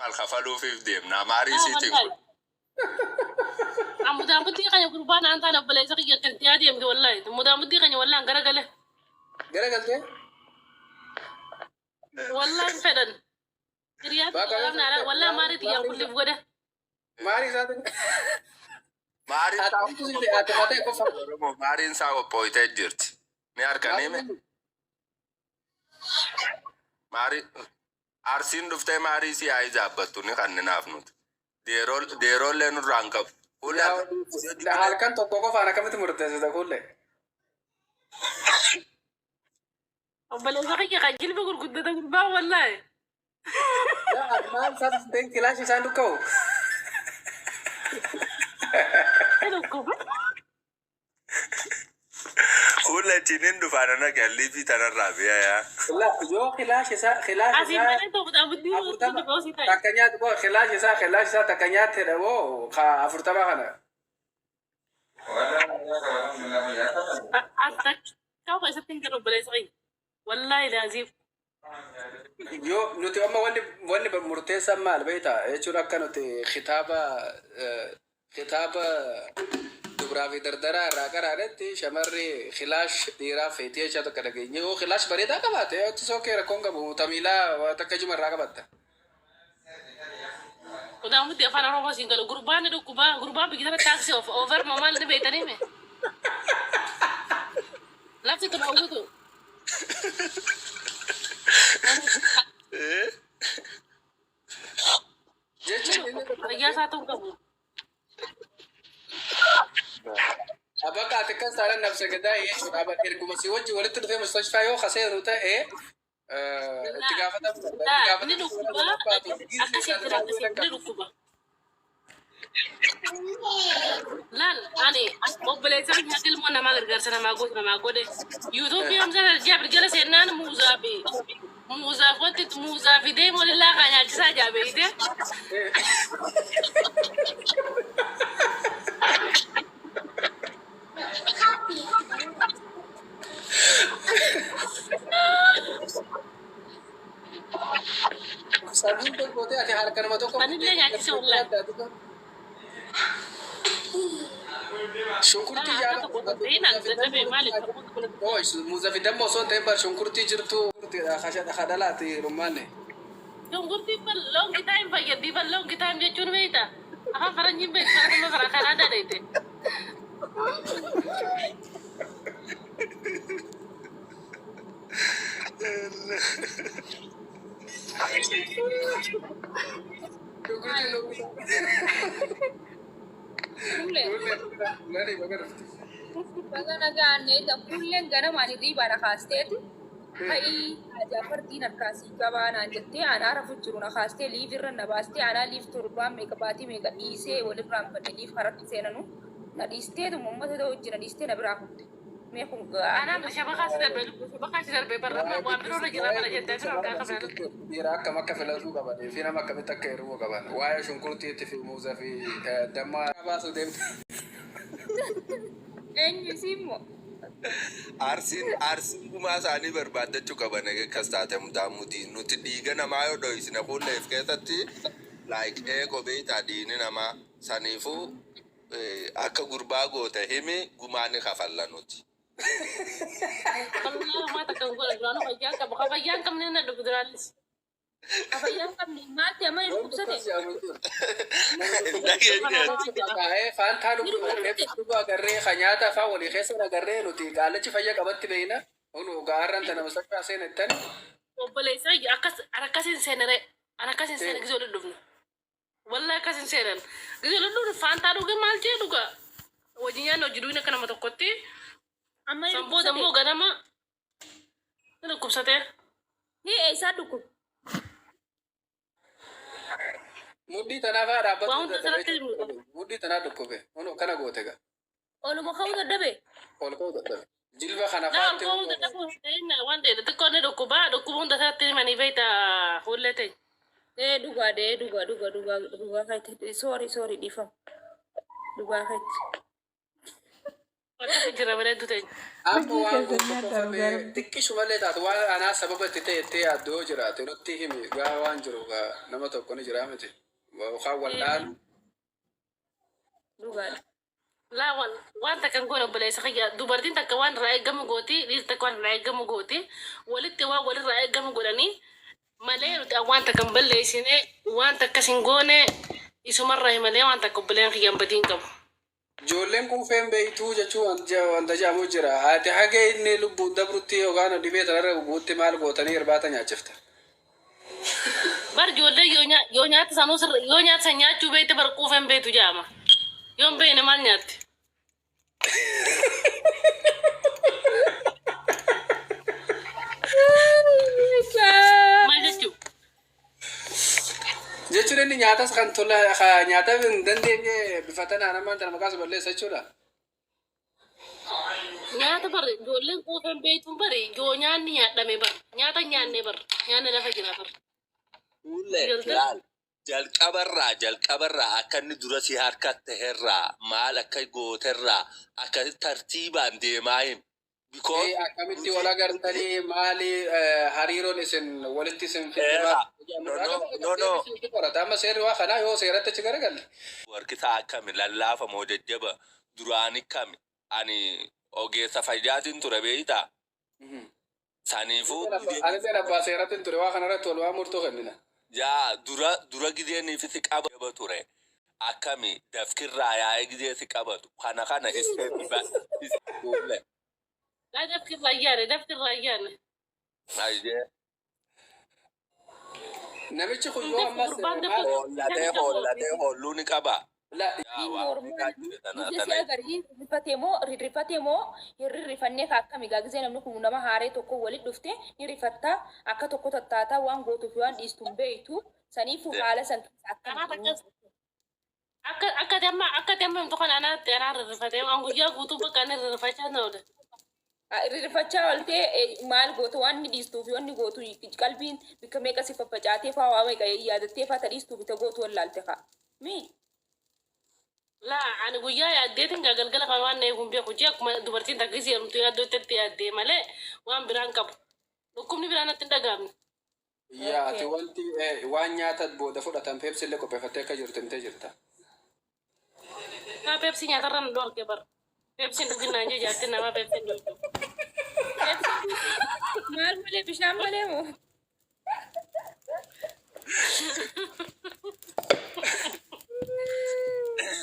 maal kafaluufiif deemna maarii siitiin kun. Mudah mudi kan gurbaan anta na balay sa kanya kan tiadi am wallahi mudah mudi kan wallahi garagale wallahi fedan riyad na wallahi mari tiyan kulli goda mari sa atin Maarii ate ko fa maariin isaa qophooytee jirti. Ni harkanime. Maarii arsiin dhuftee maarii si haa ijaabbattu ni kanninaaf nuti. Deeroollee nurraan qabu. halkan tokko qofaan akkamitti murteessita kulle balay sa kanya kan jilba gurguddata gurbaan wallahi maal satin kilaashi isaan dukka'u Kulle chinin dhufaan ana gallii fi tanarraa biya yaa. yoo kilaashi isaa takka nyaatu koo kilaashi isaa takka nyaate dhaboo ka afurtama kana kau kau setting kalau balay sa kanya wallahi lazim yoo nuti amma wanni murteessan maal beekta jechuun akka nuti kitaaba dubraa fi dardaraa irraa qaraanetti shamarri kilaash dhiiraa feetii jechaa tokko dhageenye yoo kilaash bareedaa qabaate soo kee rakkoon qabu tamiilaa takka juma irraa qabatta. udah mudi afaan oromoo siin galu gurbaan ni gurbaan bikin taksi over mamal ni beektanii me lafti tu bahu tu Lagi satu kamu. Abang kata kan saran nafsu kita ya, abang kira si wajib walid tu dia mustashfa yo khasir tu tiga fata ini rukuba ini rukuba lan ani mobilai saya nyakil mau nama gargar sana mago deh YouTube yang saya jabir jelas enan muza konti muza video mau lah kanya bisa jabir itu sabun tu bote ada hal kerana tu kau panilnya nyaki seolah shunkurti jala oh muza video mau so tempat shunkurti jirtu khadala ti rumane shunkurti pal long time bayar di pal long time dia cuma itu apa faranji faranji Kanada deh itu Baganagaan da kullen gana mani riba na kasteeti hai aja fardi na kasi gaba na jette ana rafu juru na kaste live ran na baste ana live turba me kabati me ka ise wala bram ka live harat senanu na diste to mumma to ujina diste na bra me kun ana shabaka sidar be barra ma wa biro na jira bara jette to ka kabra dira kama ka filatu ka bane fina makka bitakairu ka bane waya shunkurti fi muza fi damma basu dem enyi simo Arsiin gumaa isaanii barbaadachuu qaban akkas taate mudaamuti nuti dhiiga namaa yoo dho'isne fuulleef keessatti kophee diini namaa saniifuu akka gurbaa goote himi gumaa ni kafalla nuti. kalau mata kan gua grano bayang kam nena do gratis apa yang kami mati ama ibu kusate fanta du agarre khanyata fa wali khesara agarre nuti galachi fayya qabatti beena unu gaaran tana masaka senetan boleh saya arakasin senere gizo dudufna wallahi kasin senen gizo dudufna fanta do mal je duga wajinya no jiduna kana mata kotti amma sambo da mo ganama nana kusate ni esa duku muddi tana fa dabbatu muddi tana dukube ono kana gotega olu mo khawda dabe ol ko da jilba khana na fa ko da dafu ina wande da ko ne dokuba hunda sa tini mani baita hullete duga kai sorry difam duga kai Wata jira bareedu ta'e. Amma waan Hojii keessatti guutuu xiqqishu malee taatu waan anaa sababa itti ta'e itti yaaddoo jiraate nutti himi gaa waan jiru gaa nama tokko ni jira miti. Yookaan waldaan Dhugaadha. Laa wanta kan goona obboleessa kiyya dubartiin takka waan irraa eegamu gooti dhiirri takka waan irraa eegamu gooti walitti waan walirraa eegamu godhanii malee nuti wanta kan balleessine wanta akkas hin goone isumarraa himalee wanta akka obboleen kiyyan badii hin qabu. ijoolleen kuufeen beeytuu jechuun wanta jedhamu jira. Haati haga inni lubbuun dabrutti yookaan dhibee tanarra guutti maal gootanii irbaata nyaachifta. Bar ijoollee yoo nyaata sanuu yoo nyaata san nyaachuu beekte bar quufeen beektu jedhama. Yoo hin beekne maal nyaatti? Maal jechuu? Jechuun inni nyaatas kan tola nyaata hin dandeenye bifa tanaan ammaan tana maqaa balleessa jechuudha. Nyaata bar ijoolleen quufeen beektuun bari yoo nyaanni nyaadhame bar nyaata nyaanne bar nyaanni lafa jira bar. Laal jalqabarraa akka inni dura si harkatte herraa maal akka gooterraa akka tartiibaan deemaa hin. Akkamitti wal agartanii maali hariiroon isin walitti isin amma seerri waa kanaa yoo seeratti achi garagalle. Warqisaa akkami lallaafa moo jajjaba duraanii kami ani ogeessa fayyaatiin ture beeytaa. Saniifuu ani seen abbaa seeratti ture waa kanarratti walumaa murtoo kennina. yaa dura gideeniifisi qaba ture akkami dafkirraa yaa'ee gideesi qabatu kana isteetii Daa dafkirraa ayyaane. Ayyee Namichi kun yoo ammas hollatee holluu ni qaba. Rifate moo hirrifannee akkami gaagizee namni kun nama haaree tokko walit dhufte ni rifatta akka tokko tattaataa waan gootuuf waan dhiistuun beeytu saniifuu haala san Akka damma himtu kana anaatti anaan rirrifatee waan guyyaa guutuu bakka inni rirrifachaa na oole. rirrifachaa ooltee maal gootu waan ni dhiistuuf waan ni gootu qalbiin bikka meeqa si faffacaatee faa waa meeqa yaadattee faa ta dhiistuuf ita gootu wallaalte kaa. Laa ani guyyaa yaaddeetiin galgala kan waan na eeguun beeku jee akkuma dubartiin takkisii heerumtu yaaddootti yaaddee malee waan biraan qabu. Dhukkubni biraan natti hin dhagaamne. yaa ati wanti waan nyaata booda fudhatan peepsillee qopheeffattee akka jirtu himtee jirta. Kaa peepsii nyaatarra na dhoorkee bara. Peepsiin dhuginaan jee jaatti nama peepsiin dhugdu. Maal malee bishaan malee moo?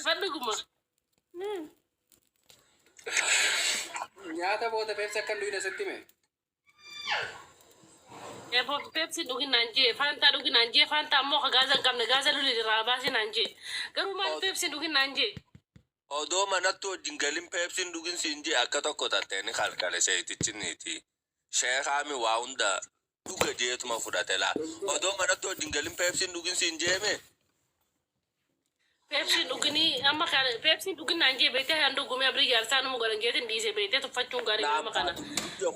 Fadhuguma. Nyaata booda peepsi akka hin dhuyne sitti hime. Peepsiin dhuginaan jee faantaa dhuginaan jee faantaa ammoo ka gaaza hin qabne gaaza luli irraa baasinaan jee. Garuu maal peepsiin dhuginaan jee? Odoo manatti wajjin galin peepsiin dhugin siin jee akka tokko tatteeni kalkale seetichiniiti. Sheekaami waa hunda dhuga jeetuma fudhate laa. Odoo manatti wajjin galin peepsiin dhugin siin jeeme. Peepsiin dhuginii amma kana peepsiin dhuginaan jee beektee kan dhugumee abdii jaarsaa nama godhan jeetiin dhiisee beektee tuffachuun gaarii nama kana.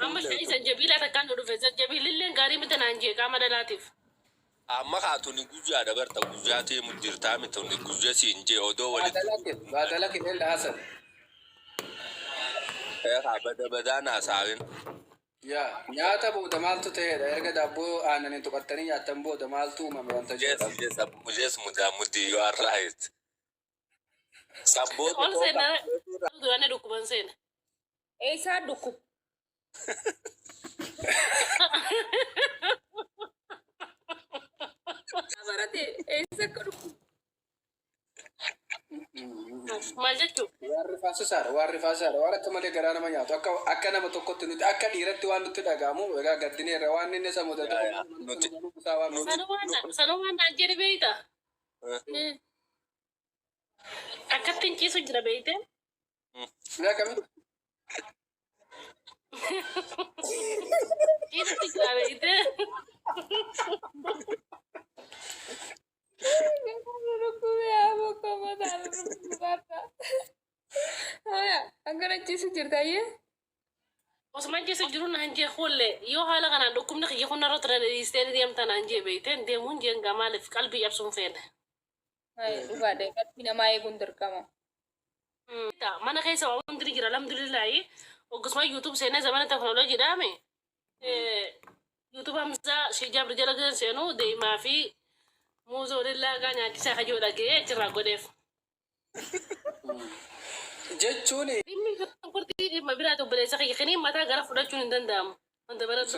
Amma shayii sanjabiilaa takkaan nu dhufe sanjabiilillee gaarii miti naan jee qaama dhalaatiif. Amma kaatuni guyyaa dabarta guyyaa teemu jirtaa mituni guyyaa siin jee odoo walitti. Baadala kideen dhaasan. Badaan haasawin. Yaa nyaata booda maaltu ta'edha erga daabboo aananii tuqattanii nyaattan booda maaltu uumame wanta jedha. Mujees mudaa mudii yoo arraayet. Ol seenaa duraan dhukkuban seena. Eessaa dhukkub? Abarate eessa akka dhukkub? Maal jechuun? Waan rifaasaadha waan akka malee garaa nama nyaatu akka nama tokkotti nuti akka dhiiratti waan nutti dhaga'amu egaa gaddineerra waan inni isa mudatu. Sanumaan naan jedhe beeyta. Akkatti hin ciisu jira beeyte. Yaa kamitti? Ciisutti jira beeyte. Angana ciisu jirtaayyee? Osuma ciisu jiru naan jee kulle yoo haala kanaan dhukkubni kiyya kun narra ture dhiistee deemta naan jee beeyte deemuun jeen gamaaleef qalbii cabsuun feene. Dhugaadha qalbii namaa eeguun dirqama. Mana keessa waan hundi jira alhamdulillahi. Oggusuma YouTube seenaa zamana teknooloojii dhaame. YouTube hamsaa shee jabri jala galan seenuu deemaa fi muuzoo lillaa gaa nyaachisaa kajoo dhagee jirraa godheef. jechuun Dhimmi shunkurtii dhimma biraa obboleessa kiyya kanii mataa gara fudhachuun hin danda'amu. Wanta barattu.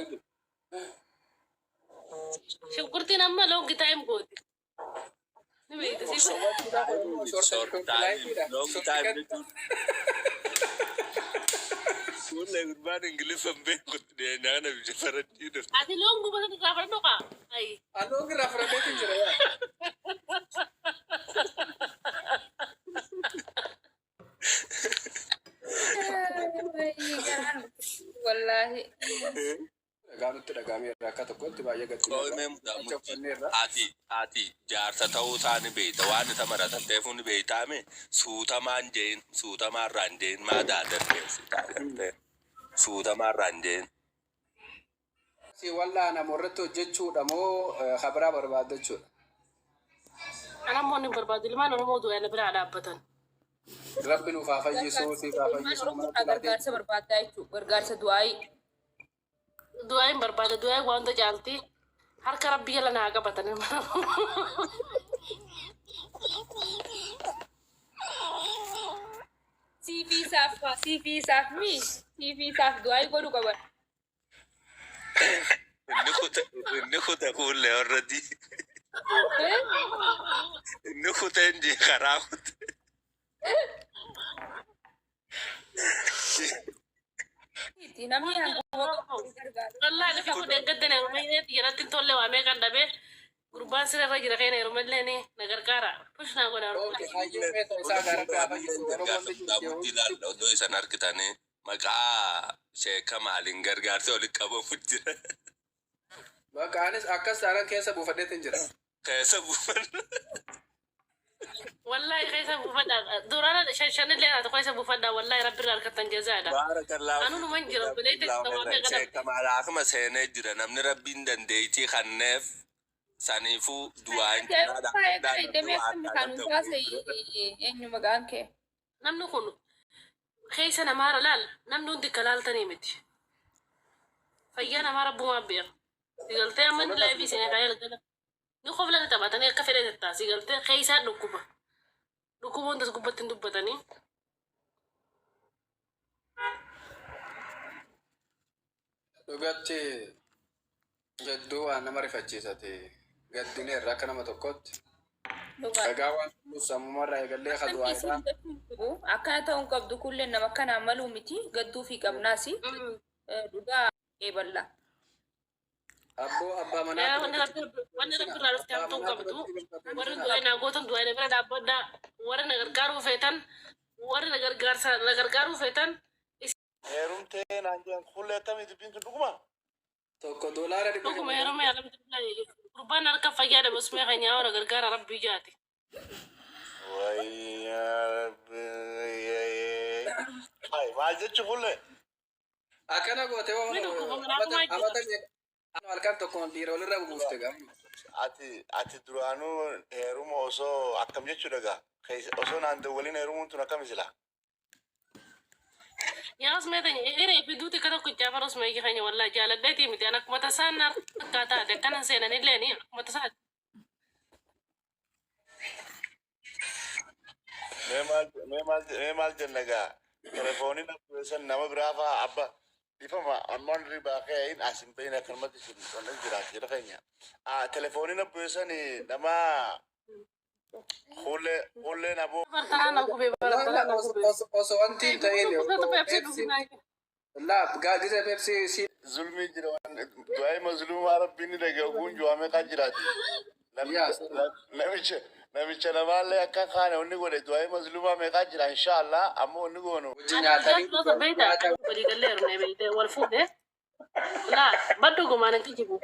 Shunkurtiin amma loongi taa'im gooti. Ni beekta siif. Long time. Sulle gurbaan Ingiliffan beeku nyaana biyya faranjiidha. Ati loongu basa irraa fudhadhu kaa. Ayi. anoo irraa fudhateetiin jira yaa. Wallahi. Dhagaanutti dhagaamee akka tokkotti baay'ee gaddina. Ati jaarsa ta'uu isaanii beekta waan isa maratateef ni beektaame suutamaan jeen suutamaarraan jeen maadaa darbeessi suutamaarraan jeen. Si walaa namoorratti hojjechuudha moo habaraa barbaaddachuudha? Namoonni barbaadu ilmaan Oromoo du'aa biraa dhaabbatan. Rabbi nuuf haa fayyisuu siif haa fayyisuu. Gargaarsa barbaaddaa jechuudha. Gargaarsa du'aayii. Du'aa hin barbaada du'aa wanta caalti harka rabbi jala naa qabatan ilmaan Oromoo. siifiisaaf du'aayii godhu qaban. Inni kuta kuulee warratti inni kuta inji karaa kuta. Namni Wallahi lafi kun eeggattanii Oromiyaatti jalatti tolle waamee kan dhabe gurbaan sirra jira keenya Oromallee ni na gargaara. Pushnaa godha Odoo isan argitanii maqaa sheeka maaliin gargaarsa walitti qabamuuf jira. Maqaanis akkas taanaan keessa buufadheetiin jira. Keessa buufadha. Wallahi keessa buufadha. Duraana shanillee haa ta'u keessa buufadha. Wallahi rabbi irraa harkattan jazaadha. Baarakallaa. Anu numan jira bileetti waamee kan sheeka maalaa akkuma seenee jira namni rabbiin dandeettii kanneef saniifuu du'aan eenyu maqaan kee? namni kun keessa namaara laal namni hundi akka laaltanii miti. Fayyaa namaa rabbumaa beera. Sigaltee amma inni laayifii seenee kaayee galgala. Ni qoflata taphatanii akka fedhe jettaa sigaltee keessaa dhukkuba. Dhukkuba hundas gubbatti hin dubbatanii. Dhugatti gadduu waan nama rifachiisate gaddinee irraa akka nama tokkotti. Dhagaa waan sammumarraa eegallee kadu'aadha. Akkana ta'uun qabdu kullee nama kanaan maluu miti gadduu fi qabnaasi dhugaa eeballa. Abboo abbaa manaa. Wanni rabbi irraa dhuftee hamtuun qabdu warri du'aa naa gootan du'aa na bira dhaabbaddaa warri na gargaaruu feetan warri na gargaaruu feetan. Heerumtee naan jedhan kullee akkamii dubbiin kun dhuguma? Tokko doolaara dhibba Dhuguma heerumee alhamdulillahi gurbaan harka fayyaa dabasumee kan nyaawara gargaara rabbii jaati. Maal jechuun kullee? akkana goote halkan tokkoon dhiira walirra buufte gaama. Ati duraanuu heeruma osoo akkam jechuudha gaa? Osoo naan waliin heerumuun tun akkam isila? Yaa osmee tanya iree fi duuti kana kuccaa bara osmee kanya wallaa jaaladheetii miti an akkuma tasaan naar akkaataa ta'e akkana seenan illee ni akkuma tasaa. Mee maal jenna gaa? Telefooniin abbeessan nama biraa fa'aa abba dhifama ammaan ribaa ka'een asin bahin akkanumatti sun jiraatu jedha keenya. Telefooniin abbeessan nama hullee naboo. Bartaan na gubee bartaan na gubee. Osoo wanti hin ta'in gaazexaa Pepsi si Zulmii jira du'aa mazluumaa rabbiin dhagahuun ju'ame kan jiraati. Namicha namaallee akka kaane onni godhe du'aa mazluumaa meeqaa jira inshaallah ammoo onni goonu. wajjin nyaatanii Walii gallee hirmee beekte wal fuudhee. Laa baddu gumaan akka jibu.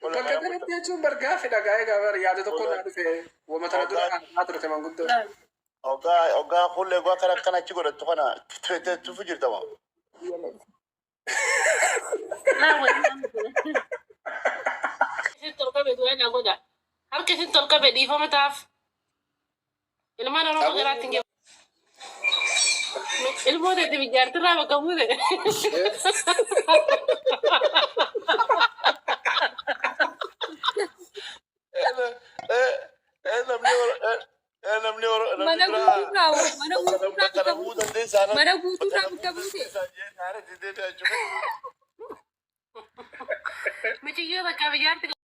bakka kanatti jechuun bargaa fedha gaa'ee gaafa yaada tokko naa dhufe uummata dura haa turte manguddoo. Ogaa hullee gua kana achi godhattu kana tufu jirtama. Laa wal. Si torba beeku yaa godha. kesin tolka bedi fa mataf. Ilman oro magaratin ge. Ilmo de bijar tra ba kamude. namni Mana guutuu raawwa. Mana guutuu raawwa. Mana guutuu raawwa buute. Michiyo da ka bijar